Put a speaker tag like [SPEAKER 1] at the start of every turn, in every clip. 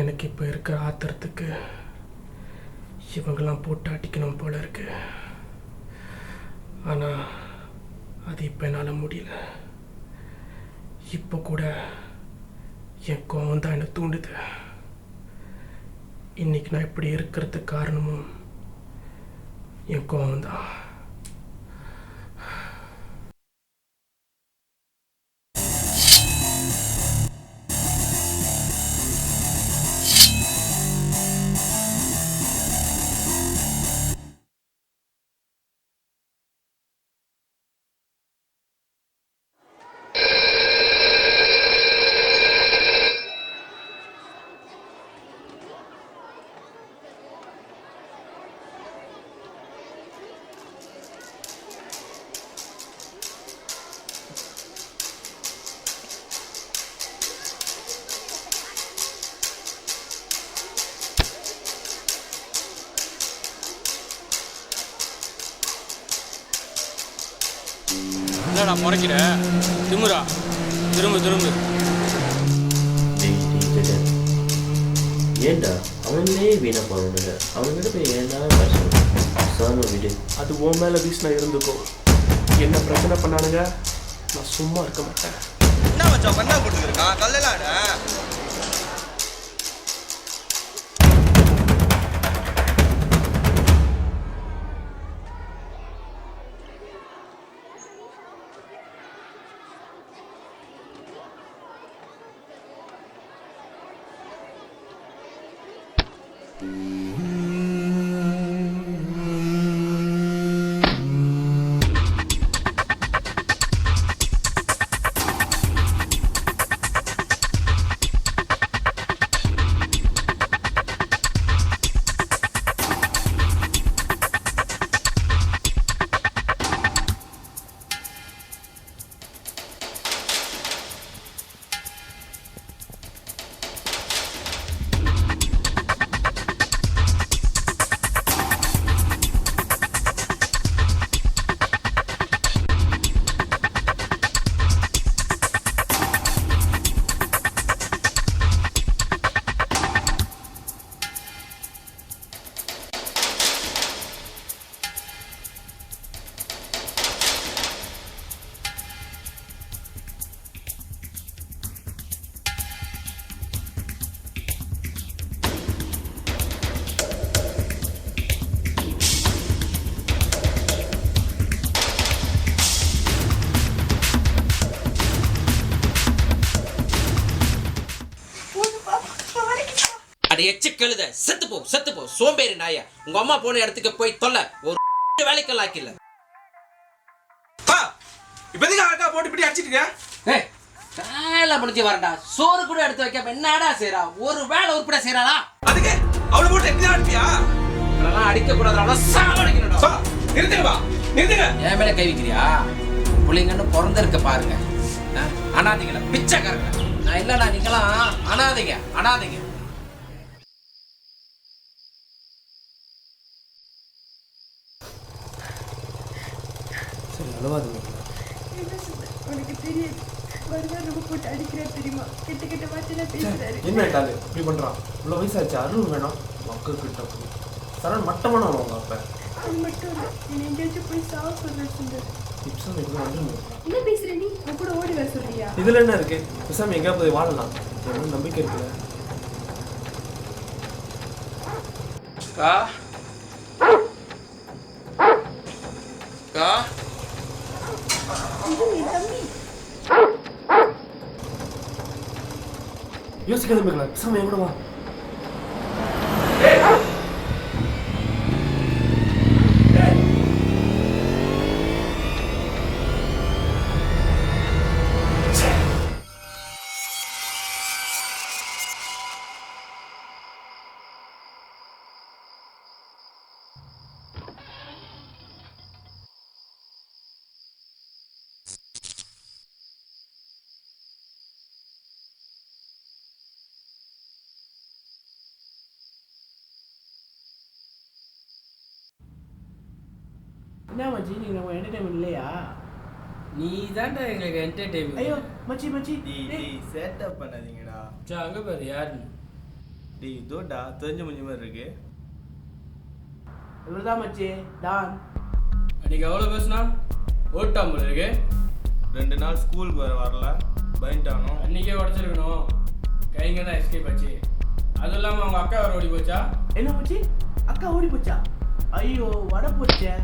[SPEAKER 1] எனக்கு இப்போ இருக்கிற ஆத்திரத்துக்கு இவங்கெல்லாம் போட்டு அடிக்கணும் போல இருக்கு. ஆனால் அது இப்போ என்னால் முடியல. இப்போ கூட என் கோவம் தான் என்னை தூண்டுது. இன்னைக்கு நான் இப்படி இருக்கிறதுக்கு காரணமும் என் கோவம் தான்.
[SPEAKER 2] என்னடா முறைக்கிற? திமுறா திரும்ப
[SPEAKER 3] ஏண்டா அவனே வீணா போகணுங்க. அவன்கிட்ட போய் ஏண்டா பேசணும் விடு.
[SPEAKER 1] அது உன் மேலே வீசினா இருந்துக்கோ. என்ன பிரச்சனை பண்ணானுங்க, நான் சும்மா இருக்க மாட்டேன்.
[SPEAKER 2] என்ன மச்சான் பண்ணா போட்டுருக்கான் கல்லலாட.
[SPEAKER 4] அட எச்சு கழுத செத்து போ சோம்பேறி நாய. உங்க அம்மா போன இடத்துக்கு போய் தொல்லை. ஒரு வேலைக்கெல்லாம் ஆக்கில.
[SPEAKER 2] இப்போதைக்கு அக்கா போட்டு இப்படி அடிச்சிட்டு
[SPEAKER 4] வேலை முடிஞ்சு வரண்டா. சோறு கூட எடுத்து வைக்க என்னடா செய்யறா? ஒரு வேலை உருப்பட செய்யறாளா?
[SPEAKER 2] அதுக்கு அவளை போட்டு எப்படி அடிப்பியா?
[SPEAKER 4] அதெல்லாம் அடிக்க கூடாது. அவளை சாவடிக்கணும்டா.
[SPEAKER 2] நிறுத்துங்க.
[SPEAKER 4] என் மேல கை வைக்கிறியா? புள்ளைங்கன்னு பிறந்திருக்க பாருங்க. அனாதைங்களா பிச்சைக்காரங்க. நான் இல்லடா, நீங்களாம் அனாதைங்க.
[SPEAKER 5] உனக்கு தெரியாது, வருவார் ரொம்ப போட்டு அடிக்கிறா தெரியுமா? கிட்ட வார்த்தையில பேசுறாரு.
[SPEAKER 1] என்ன காது இப்படி பண்றான்? இவ்வளோ வயசாச்சு, அருள் வேணாம் மக்கள் கிட்ட போய் சரண் மட்டமான அவங்க. அப்ப
[SPEAKER 5] அது மட்டும் இல்லை, நீ எங்கேயாச்சும் போய் சாவ சொல்ற சுந்தர்.
[SPEAKER 1] பிசாமி எங்கே வந்து
[SPEAKER 5] என்ன பேசுற நீ? உன் கூட ஓடி வர சொல்றியா?
[SPEAKER 1] இதுல என்ன இருக்கு? பிசாமி எங்கேயா போய் வாழலாம், எனக்கு நம்பிக்கை இருக்குல்ல. யோசிக்காத மேகலா, பிசாமி என் கூட வா.
[SPEAKER 6] என்ன மச்சி, நீங்க நம்ம என்டர்டைன்மெண்ட் இல்லையா?
[SPEAKER 7] நீ தான்டா எங்களுக்கு என்டர்டைன்மெண்ட்.
[SPEAKER 6] ஐயோ மச்சி
[SPEAKER 7] சேட்டப் பண்ணாதீங்கடா. அங்க பாரு யாருன்னு.
[SPEAKER 8] டேய் இதோடா தெரிஞ்ச முடிஞ்ச மாதிரி இருக்கு.
[SPEAKER 6] இவர்தான் மச்சி டான்.
[SPEAKER 7] அன்னைக்கு எவ்வளோ பேசுனா ஓட்டாம் போல இருக்கு.
[SPEAKER 8] 2 நாள் ஸ்கூலுக்கு வரல பயன்ட்டானோ.
[SPEAKER 7] அன்னைக்கே உடச்சிருக்கணும். கைங்க தான் எஸ்கேப் ஆச்சு. அதுவும் இல்லாமல் அவங்க அக்கா வர ஓடி போச்சா.
[SPEAKER 6] என்ன மச்சி அக்கா ஓடி போச்சா? ஐயோ வட போச்சே.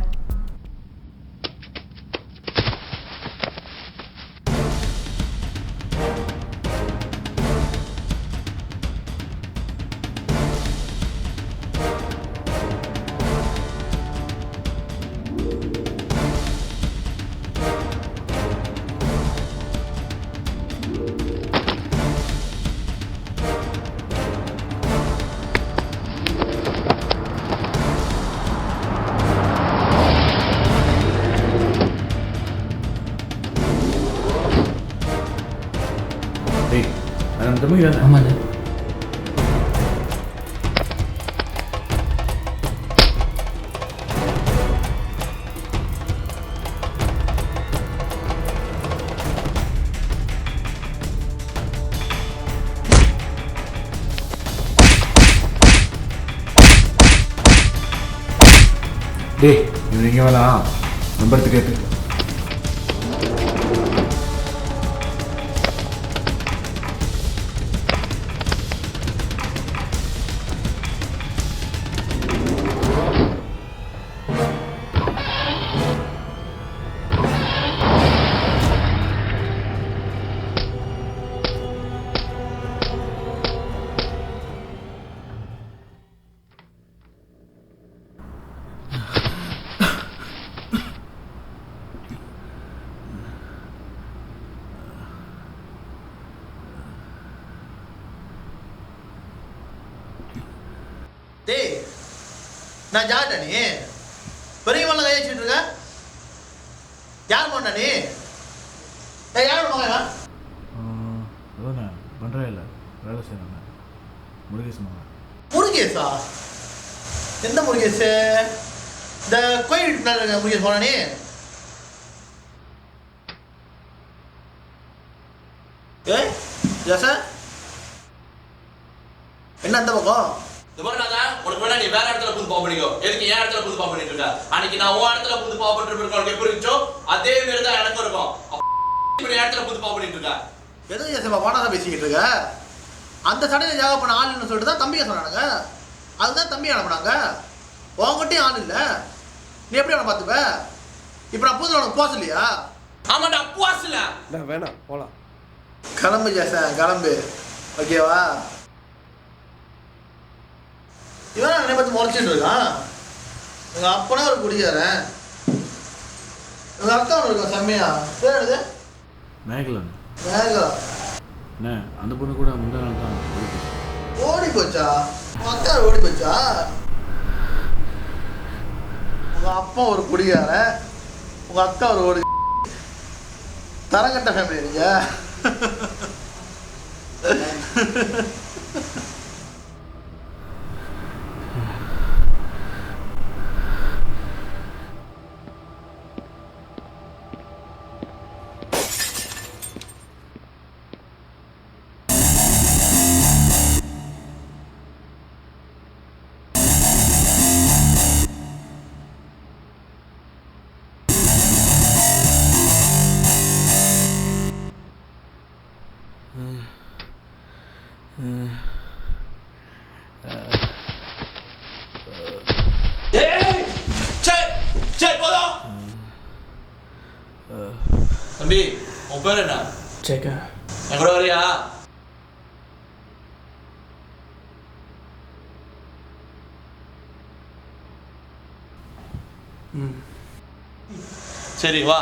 [SPEAKER 9] டேய் அது நம்ம தம்பி தானே?
[SPEAKER 6] ஆமாண்ணே.
[SPEAKER 9] டேய் இவன் எங்கே வேணாம் நம்பர் கேட்டு.
[SPEAKER 10] டேய் நான் யார்டா நீ? பெரியவங்களாம் கை வச்சுட்டு இருக்க. யார் பண்ணா நீ? யாரோட மகன்?
[SPEAKER 9] அதானே பண்ணுறே இல்லை வேலை செய்யறாங்க முருகேசன் மகன்.
[SPEAKER 10] முருகேஷா? எந்த முருகேஷ்? இந்த கோயில் முருகேஷ் போனா நீ? ஏய் சார் என்ன அந்த பக்கம்?
[SPEAKER 2] உனக்கு வேணா நீ வேற இடத்துல புது பாவம் பண்ணிக்கோ. எதுக்கு என் இடத்துல புது பாவம் பண்ணிட்டு இருக்க? அன்னைக்கு நான் உன் இடத்துல புது பாவம் பண்ணிட்டு இருக்கேன். உனக்கு எப்படி இருந்துச்சோ அதே மாதிரி தான் எனக்கும் இருக்கும். இப்ப என் இடத்துல புது பாவம் பண்ணிட்டு இருக்க.
[SPEAKER 10] எதுவும் ஜெசப்பா பாடாதான் பேசிக்கிட்டு இருக்க? அந்த சடையில் ஜாக பண்ண ஆள் இல்லைன்னு சொல்லிட்டு தான் தம்பியை சொன்னானுங்க. அதுதான் தம்பி அனுப்புனாங்க. உங்ககிட்டயும் ஆள் இல்லை. நீ எப்படி அவனை பார்த்துப்ப? இப்போ நான் புதுல உனக்கு போஸ் இல்லையா?
[SPEAKER 2] ஆமாண்டா புவாஸ் இல்ல.
[SPEAKER 8] வேணாம் போகலாம்.
[SPEAKER 10] கிளம்பு ஜேசன் கிளம்பு. ஓகேவா? இவன் என்னை பற்றி முறைச்சிட்டு இருக்கான். எங்கள் அப்பனா ஒரு குடிக்காரன். எங்கள் அக்கா ஒன்று இருக்கா செம்மையா. பேர் என்னது?
[SPEAKER 9] மேகலன்.
[SPEAKER 10] மேகலா.
[SPEAKER 9] அண்ணே அந்த பொண்ணு கூட முந்தா நாள் தான் ஓடி போச்சு.
[SPEAKER 10] ஓடி போச்சா? உங்கள் அக்கா ஓடி போச்சா? உங்கள் அப்பா ஒரு குடிக்காரன், உங்கள் அக்கா ஒரு ஓடி தரங்கட்ட ஃபேமிலி நீங்க.
[SPEAKER 2] தம்பி உன் பேர் என்ன?
[SPEAKER 1] சேகர்.
[SPEAKER 2] என் கூட வரியா? சரி வா.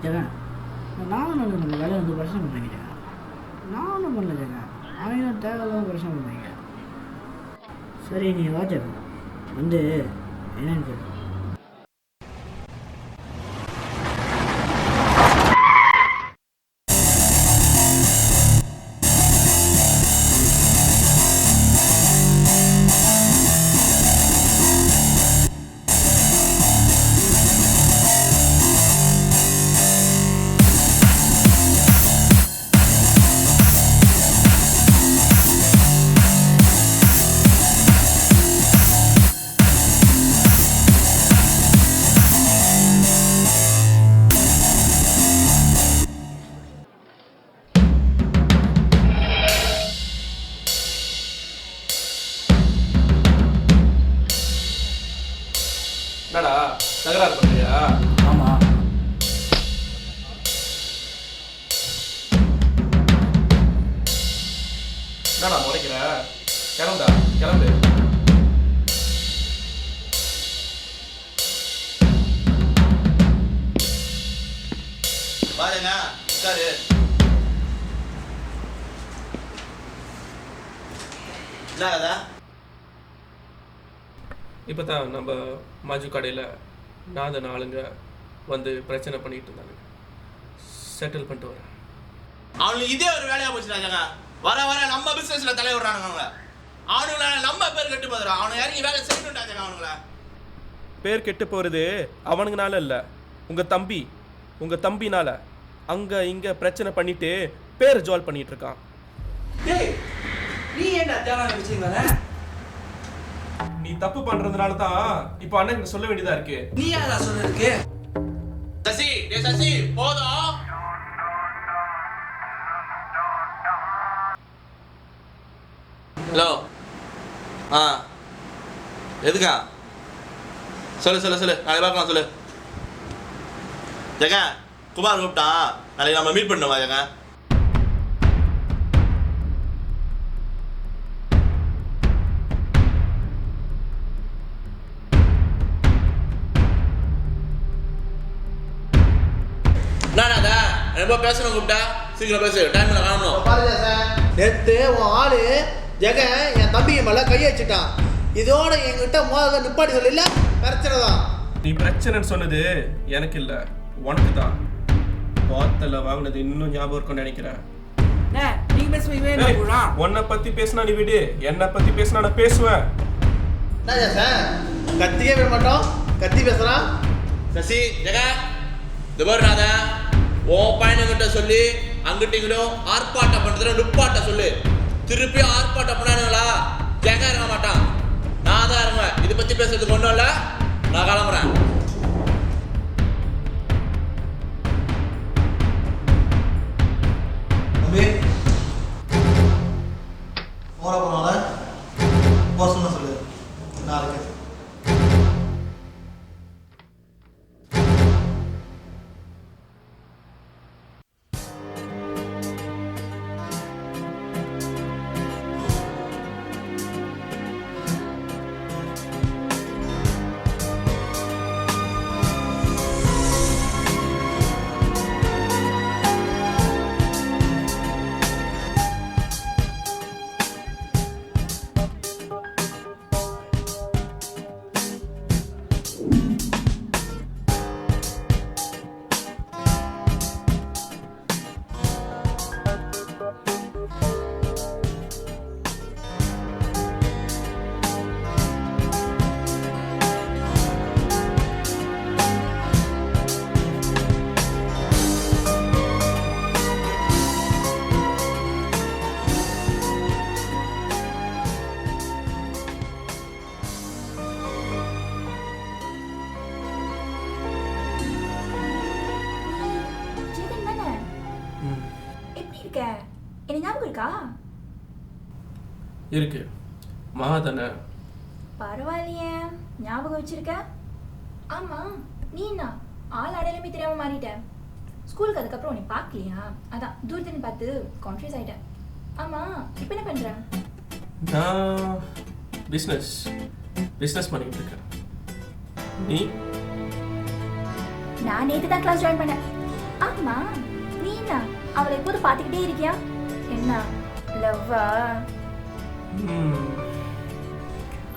[SPEAKER 6] ஜெகன் நானும் நம்ம வேலையை வந்து பிரச்சனை பண்ணுறீங்க. நான் ஒன்றும் பண்ணல ஜெகன், அவங்க தேவையில்லாத பிரச்சனை பண்ணுறீங்க. சரி நீ வா ஜெகன், வந்து என்னன்னு கேட்கு.
[SPEAKER 1] என்னடா தகராறு பண்ணுறியா?
[SPEAKER 6] ஆமாம்.
[SPEAKER 1] என்னடா முறைக்கிற? கிளம்புடா, கிளம்பு.
[SPEAKER 2] பாருங்க உட்காரு. என்ன கதை?
[SPEAKER 1] இப்போ தான் நம்ம மஜு கடையில் நாதன் ஆளுங்க வந்து பிரச்சனை பண்ணிட்டு இருந்தாங்க. செட்டில் பண்ணிட்டு வரேன்.
[SPEAKER 2] அவனுக்கு இதே ஒரு வேலையா போச்சுட்டாங்க. வர வர நம்ம பிசினஸ்ல தலைவர்றானுங்க அவங்க. அவனுங்கள நம்ம பேர் கெட்டு போதுறான். அவனை இறங்கி வேலை செய்யணும்டாங்க அவனுங்கள.
[SPEAKER 1] பேர் கெட்டு போகிறது அவனுங்கனால இல்லை, உங்கள் தம்பினால அங்கே இங்கே பிரச்சனை பண்ணிட்டு பேர் ஜால் பண்ணிட்டு இருக்கான்.
[SPEAKER 4] நீ என்ன தேவையான விஷயம் வர?
[SPEAKER 1] நீ தப்பு பண்றதுனால தான் இப்போ அண்ணன் சொல்ல வேண்டியதா இருக்கு.
[SPEAKER 4] நீ யாரா சொல்றதுக்கு?
[SPEAKER 2] சசி, டேய் சசி, போதும். ஹலோ. எதுக்கா? சொல்லு. நாளைக்கு பார்க்கலாம் சொல்லு. ஜெகன், குமார் கூப்பிட்டான். நாளைக்கு நம்ம மீட் பண்ணுவா ஜெகன். ரொம்ப பேசணும் கூப்பிட்டா சீக்கிரம் பேசு, டைம்ல காணணும்.
[SPEAKER 10] பாருங்க சார், நேற்று உன் ஆளு ஜெகன் என் தம்பிக்கு மேலே கையை வச்சுட்டான். இதோட என்கிட்ட மோத நிப்பாட்டி சொல்லல, பிரச்சனை தான்.
[SPEAKER 1] நீ பிரச்சனைன்னு சொன்னது எனக்கு இல்லை, உனக்கு தான். வார்த்தையில் வாங்கினது இன்னும் ஞாபகம் இருக்கும்னு நினைக்கிறேன்.
[SPEAKER 4] நீங்க பேசுவீங்க.
[SPEAKER 1] உன்னை பத்தி பேசினா நீ விடு, என்னை பத்தி பேசினா நான் பேசுவேன்.
[SPEAKER 10] என்ன சார், கத்தியே விட மாட்டோம், கத்தி பேசுறான்.
[SPEAKER 2] சசி, ஜெகன், துபர்நாதா உன் பையனுங்கிட்ட சொல்லி அங்கிட்டிங்களும் ஆர்ப்பாட்டம் பண்றதுல நுப்பாட்ட சொல்லு. திருப்பி ஆர்ப்பாட்டம் பண்ணானுங்களா ஜெகன் இருக்க மாட்டான், நான் தான் இருவேன். இதை பத்தி பேசுறதுக்கு ஒன்றும் இல்லை, நான் கிளம்புறேன்.
[SPEAKER 10] சொல்லு நாளைக்கு.
[SPEAKER 1] இருக்கு மகாதன.
[SPEAKER 5] பரவாயில்லையே, ஞாபகம் வச்சிருக்க. ஆமா, நீ என்ன ஆள் அடையாளமே தெரியாம மாறிட்ட. ஸ்கூலுக்கு அதுக்கப்புறம் நீ பார்க்கலையா? அதான் தூரத்துன்னு பார்த்து கான்ஃபியூஸ் ஆயிட்டேன். ஆமா, இப்போ என்ன பண்ற?
[SPEAKER 1] நான் பிஸ்னஸ் பண்ணிட்டு இருக்கேன். நீ?
[SPEAKER 5] நான் நேற்று தான் கிளாஸ் ஜாயின் பண்ணேன். ஆமா நீனா அவளை எப்போது பார்த்துக்கிட்டே இருக்கியா? என்ன லவ்வா?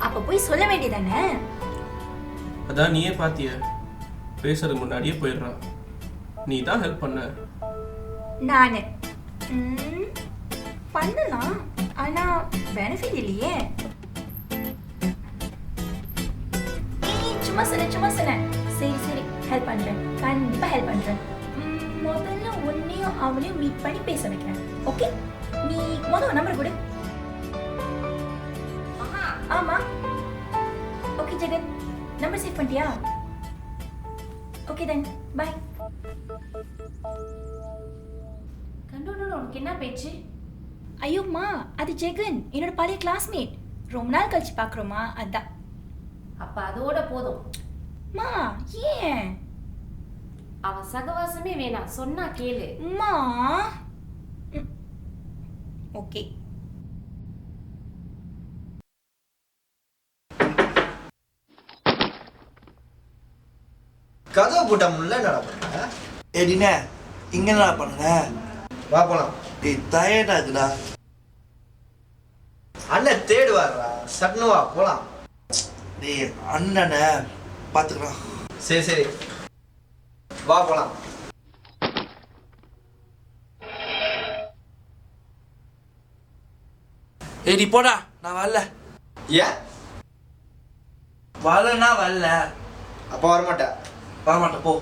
[SPEAKER 5] அப்ப போய் சொல்ல வேண்டியதானே?
[SPEAKER 1] அதான் நீயே பாத்திய, பேசுறதுக்கு முன்னாடியே போயிடுறான். நீ தான் ஹெல்ப் பண்ண.
[SPEAKER 5] நானு பண்ணலாம், ஆனா பெனிஃபிட் இல்லையே. சும்மா சொன்னேன். சரி சரி ஹெல்ப் பண்றேன், கண்டிப்பா ஹெல்ப் பண்றேன். முதல்ல உன்னையும் அவளையும் மீட் பண்ணி பேச வைக்கிறேன். ஓகே, நீ முதல் நம்பர் கொடு. ஆமா ஓகே ஜெகன், நம்பர் சேவ் பண்ணிட்டியா? Okay then bye.
[SPEAKER 11] கண்டோட உனக்கு என்ன பேச்சு?
[SPEAKER 5] ஐயோம்மா, அது ஜெகன், என்னோட பழைய கிளாஸ்மேட். ரொம்ப நாள் கழிச்சு பார்க்குறோமா, அதான்.
[SPEAKER 11] அப்ப அதோட போதும்.
[SPEAKER 5] மா ஏன்?
[SPEAKER 11] அவன் சகவாசமே வேணாம், சொன்னா கேளு.
[SPEAKER 5] மா ஓகே.
[SPEAKER 10] கதவை போட்டா முல்ல என்னடா பண்ண?
[SPEAKER 12] ஏடினே இங்க என்னடா பண்ணுங்க?
[SPEAKER 10] வா போலாம்.
[SPEAKER 12] டேய் டயர்டா இருக்குடா.
[SPEAKER 10] அண்ணன் தேடுவாரா, சட்னு வா போலாம்.
[SPEAKER 12] டேய் அண்ணனை பாத்துக்கலாம்.
[SPEAKER 10] சரி சரி வா போலாம்.
[SPEAKER 12] ஏடி போடா, நான் வரல.
[SPEAKER 10] ஏன்?
[SPEAKER 12] வரலன்னா வரல.
[SPEAKER 10] அப்ப வரமாட்டேன்.
[SPEAKER 12] வரமாட்டேன் போ.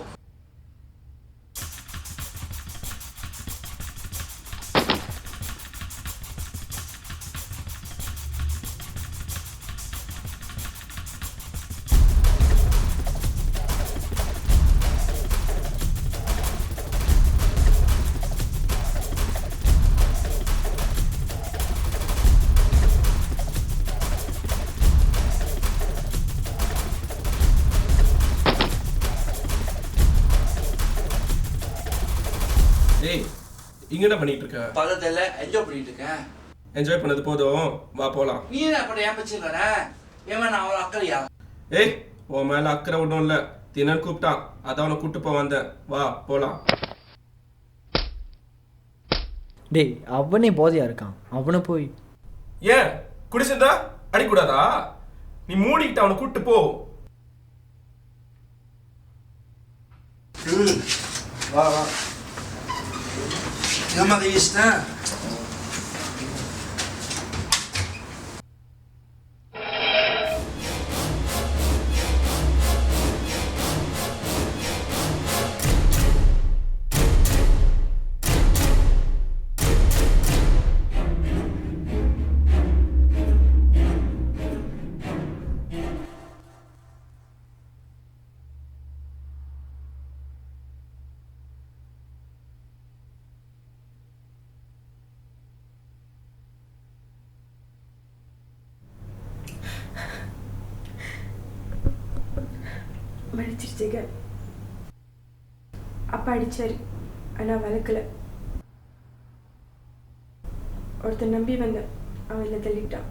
[SPEAKER 1] ஏய், இங்க என்ன பண்ணிட்டு இருக்க?
[SPEAKER 12] பக்கத்துல என்ஜாய் பண்ணிட்டு இருக்கேன்.
[SPEAKER 1] என்ஜாய் பண்ணது போதும், வா போலாம்.
[SPEAKER 12] நீ என்ன பண்ண ஏன் பச்சு வர? ஏமா நான் அவளை அக்கறையா?
[SPEAKER 1] ஏய், உன் மேல அக்கறை ஒன்றும் இல்லை. தினன் கூப்பிட்டான், அதான் அவனை கூப்பிட்டு போக வந்தேன். வா போலாம்.
[SPEAKER 13] டேய் அவனே போதையா இருக்கான், அவனை போய்
[SPEAKER 1] ஏன் குடிச்சிருந்தா அடிக்கூடாதா? நீ மூடிக்கிட்ட அவனை கூப்பிட்டு போ.
[SPEAKER 10] வா வா.
[SPEAKER 12] ஏமா கையிஸ்டேன்?
[SPEAKER 14] மன்னிச்சிருச்சுங்க. அப்பா அடிச்சாரு, ஆனால் வளர்க்கல. ஒருத்தர் நம்பி வந்தேன், அவன் இல்லை தள்ளிட்டான்.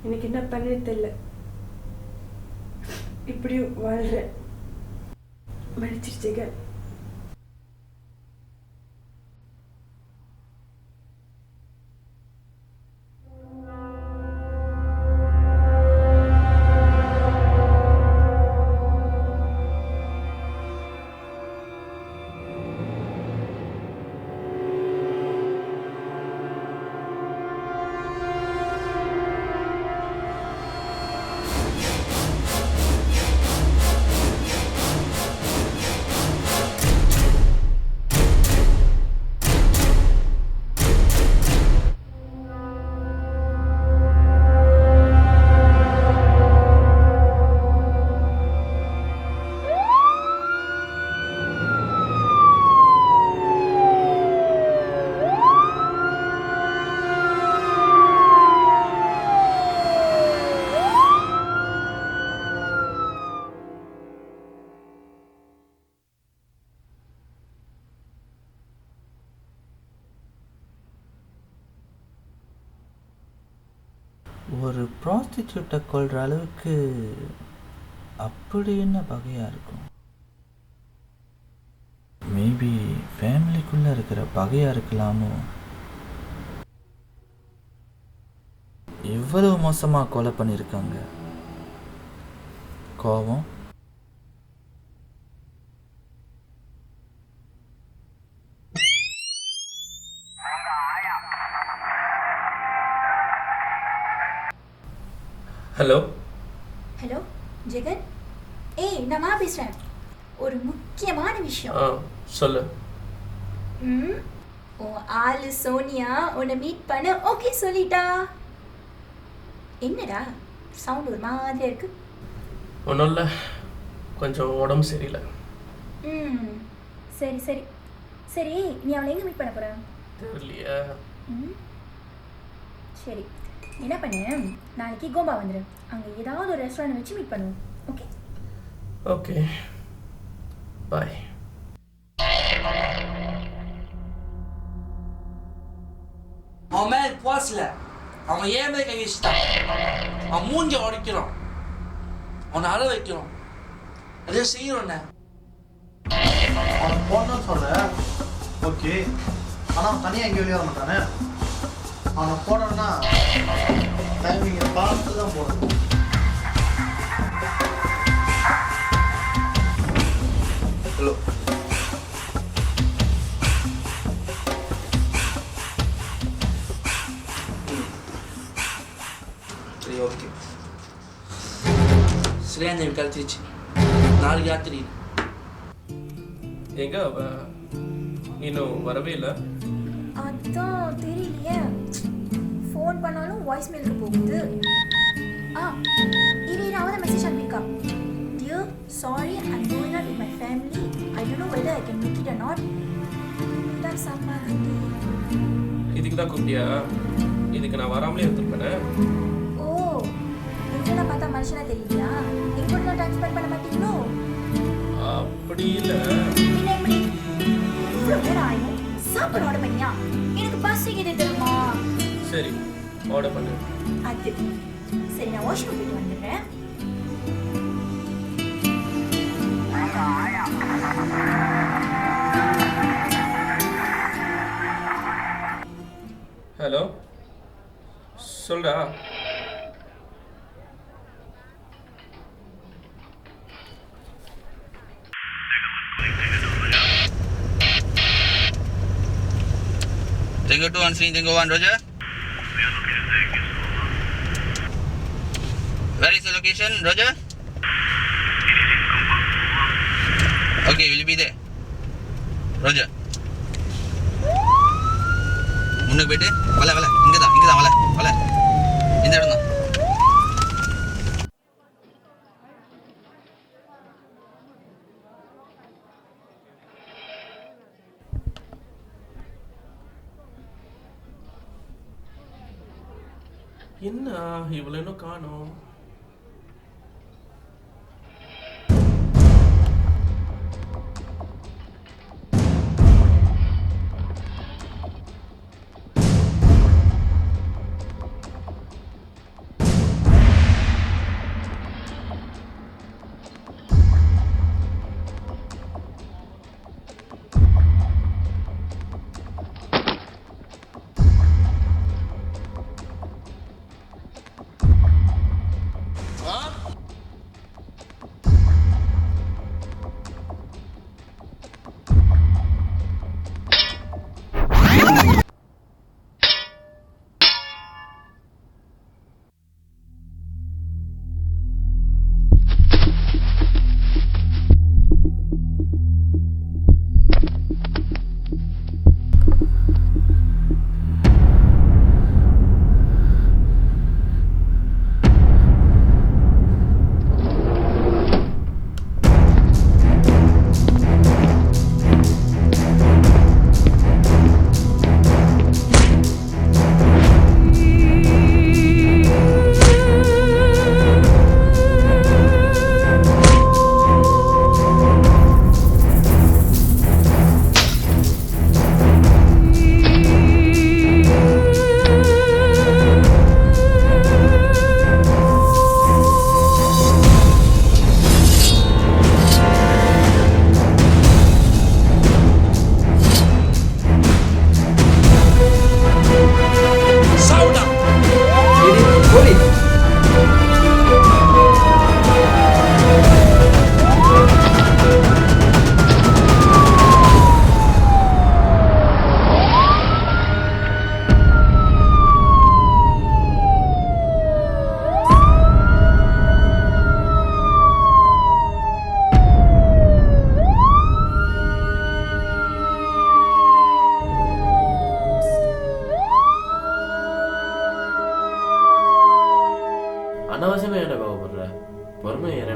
[SPEAKER 14] எனக்கு என்ன பண்ணது தெரியல. இப்படியும் வாழ்கிறேன். மன்னிச்சிருச்சுங்க.
[SPEAKER 15] ஒரு ப்ராஸ்டிடியூட்டை கொள்கிற அளவுக்கு அப்படி என்ன பகையாக இருக்கும்? மேபி மேபி ஃபேமிலிக்குள்ளே இருக்கிற பகையாக இருக்கலாமோ? இவ்வளவு மோசமாக கொலை பண்ணியிருக்காங்க. கோபம்.
[SPEAKER 1] ஹலோ
[SPEAKER 5] ஹலோ ஜெகன், ஏய் நான் மா பேசுகிறேன். ஒரு முக்கியமான விஷயம்.
[SPEAKER 1] சொல்லு.
[SPEAKER 5] உன் ஆளு சோனியா உன்னை மீட் பண்ண ஓகே சொல்லிட்டா. என்னடா சவுண்ட் ஒரு மாதிரியா இருக்கு?
[SPEAKER 1] ஒன்றும் இல்லை, கொஞ்சம் உடம்பு சரியில்லை.
[SPEAKER 5] சரி சரி சரி, நீ அவளை எங்கே மீட் பண்ண போற?
[SPEAKER 1] தெரியலையா?
[SPEAKER 5] சரி, என்ன பண்ணு, நாளைக்கு கோம்பா வந்துடு. அங்கே ஏதாவது ஒரு ரெஸ்டாரண்ட் வச்சு மீட் பண்ணுவோம். ஓகே
[SPEAKER 1] ஓகே, பாய்.
[SPEAKER 12] அவன் மேலே பாஸ்ல அவன் ஏன் மேலே கை வச்சுட்டான். அவன் மூஞ்ச உடைக்கிறோம், அவனை அழ வைக்கிறோம், அதே செய்யறோண்ணே.
[SPEAKER 10] அவனை போடணும்னு சொல்கிறேன், ஓகே. ஆனால் அவன் தனியாக எங்கேயும் வெளியே வர மாட்டானே. அவனை போடணும்னா டைமிங்கை பார்த்து தான் போடணும். ஹலோ,
[SPEAKER 12] சரி ஓகே. ஸ்ரீயாந்தேவி கழிச்சிருச்சு, நாளைக்கு ராத்திரி.
[SPEAKER 1] எங்க அவ இன்னும் வரவே இல்லை?
[SPEAKER 5] அதான் தெரியலையே, ஃபோன் பண்ணாலும் வாய்ஸ் மெயிலுக்கு போகுது. இரு அவன் தான் மெசேஜ் அனுப்பியிருக்கா. Dear sorry, I'm going out with my family, I don't know whether I can make it or not. தான் சமாளித்து.
[SPEAKER 1] இதுக்கு தான் கூப்பிட்டியா? இதுக்கு நான் வராமலே இருந்திருப்பேனே.
[SPEAKER 5] ஓ, இதெல்லாம் பார்த்தா மனுஷனா தெரியலையா? எங்க கூட டைம் ஸ்பெண்ட் பண்ண மாட்டீங்களோ?
[SPEAKER 1] அப்படி இல்லை.
[SPEAKER 5] என்ன எப்படி இவ்வளோ நேரம் ஆகும்? சாப்பாடு ஆர்டர் பண்ணியா? எனக்கு பசிக்குது தெரியுமா?
[SPEAKER 1] சரி, ஆர்டர் பண்ணு.
[SPEAKER 5] அது சரி, நான் வாஷ்ரூம் போயிட்டு வந்துடுறேன்.
[SPEAKER 1] ஹலோ, சொல்டா.
[SPEAKER 2] Tango 2 on scene, Tango 1, Roger. Where is the location, Roger? Okay, we'll be there. Roger. முன்னுக்கு போயிட்டு வலை இங்கே தான் வலை இந்த இடம் தான்.
[SPEAKER 1] என்ன இவ்வளோ இன்னும் காணோம்?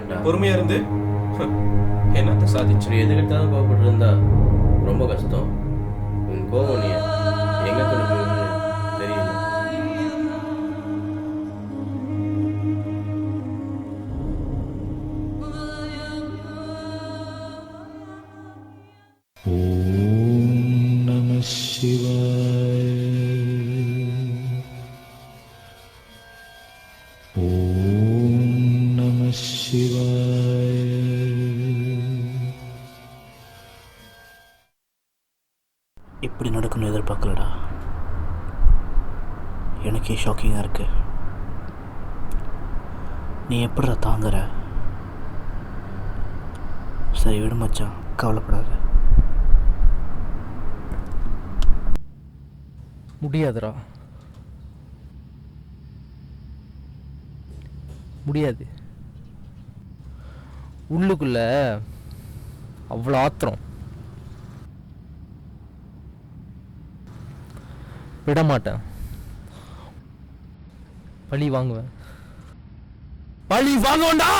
[SPEAKER 3] வேண்டாம்.
[SPEAKER 1] பொறுமையா இருந்து என்னத்த சாதிச்சு.
[SPEAKER 3] இப்படி எது எடுத்தாலும் கோவப்பட்டு இருந்தா ரொம்ப கஷ்டம். உன் கோவம் நீ எங்க கொண்டு போய் தெரியல.
[SPEAKER 15] ஓம் நம சிவாய. ஓம் நம சிவாய.
[SPEAKER 6] இப்படி நடக்கணும்னு எதிர்பார்க்கலடா. எனக்கே ஷாக்கிங்காக இருக்கு. நீ எப்படிடா தாங்குற? சரி விடு மச்சான், கவலைப்படாத.
[SPEAKER 16] முடியாதுடா, முடியாது. உள்ளுக்குள்ள அவ்வளோ ஆத்திரம். விட மாட்டேன். பழி வாங்குவேன், பழி வாங்குவேன்டா.